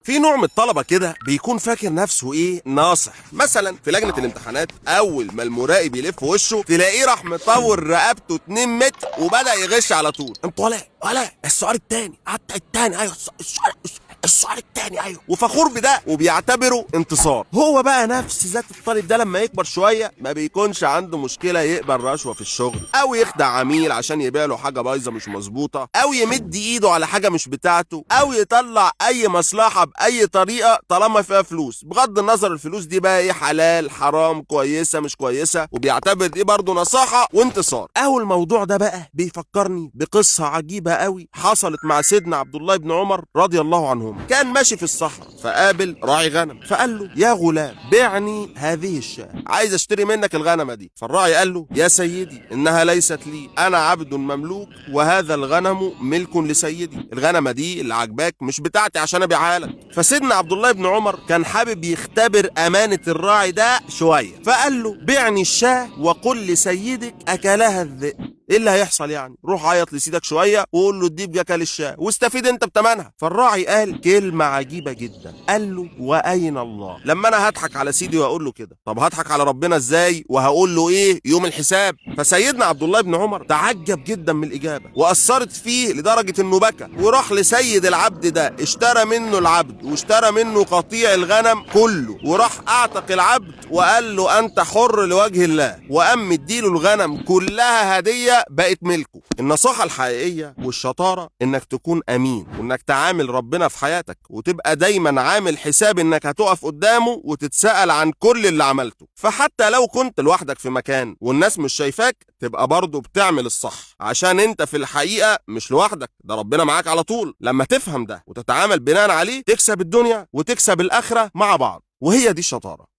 في نوع من الطلبة كده بيكون فاكر نفسه ايه ناصح. مثلا في لجنة الامتحانات اول ما المراقب يلف وشه تلاقيه راح مطور رقبته 2 متر وبدأ يغش على طول. انت ولا السؤال التاني حتى التاني، ايوه السؤال التاني، ايوه، وفخور بده وبيعتبره انتصار. هو بقى نفس ذات الطالب ده لما يكبر شويه ما بيكونش عنده مشكله يقبل رشوه في الشغل، او يخدع عميل عشان يبيع له حاجه بايظه مش مظبوطه، او يمد ايده على حاجه مش بتاعته، او يطلع اي مصلحه باي طريقه طالما فيها فلوس، بغض النظر الفلوس دي بقى ايه، حلال حرام كويسه مش كويسه، وبيعتبر دي برضه نصاحه وانتصار. الموضوع ده بقى بيفكرني بقصه عجيبه قوي حصلت مع سيدنا عبد الله بن عمر رضي الله عنهما. كان ماشي في الصحراء فقابل راعي غنم فقال له: يا غلام بعني هذه الشاة، عايز اشتري منك الغنمه دي. فالراعي قال له: يا سيدي انها ليست لي، انا عبد مملوك وهذا الغنم ملك لسيدي، الغنمه دي اللي عجباك مش بتاعتي عشان ابيعها لك. فسيدنا عبد الله بن عمر كان حابب يختبر امانه الراعي ده شويه، فقال له: بعني الشاة وقل لسيدك اكلها الذئب. ايه اللي هيحصل يعني؟ روح عيط لسيدك شويه وقول له الديب جه كل الشاة واستفيد انت بتمنها. فالراعي قال كلمه عجيبه جدا، قال له: واين الله؟ لما انا هضحك على سيدي واقول له كده، طب هضحك على ربنا ازاي وهقول له ايه يوم الحساب؟ فسيدنا عبد الله بن عمر تعجب جدا من الاجابه واثرت فيه لدرجه انه بكى، وراح لسيد العبد ده اشترى منه العبد واشترى منه قطيع الغنم كله، وراح اعتق العبد وقال له: انت حر لوجه الله، وقام مديله الغنم كلها هديه بقت ملكه. النصيحة الحقيقية والشطارة انك تكون امين، وانك تعامل ربنا في حياتك وتبقى دايما عامل حساب انك هتقف قدامه وتتسأل عن كل اللي عملته. فحتى لو كنت لوحدك في مكان والناس مش شايفاك تبقى برضه بتعمل الصح، عشان انت في الحقيقة مش لوحدك، ده ربنا معاك على طول. لما تفهم ده وتتعامل بناء عليه تكسب الدنيا وتكسب الآخرة مع بعض، وهي دي الشطارة.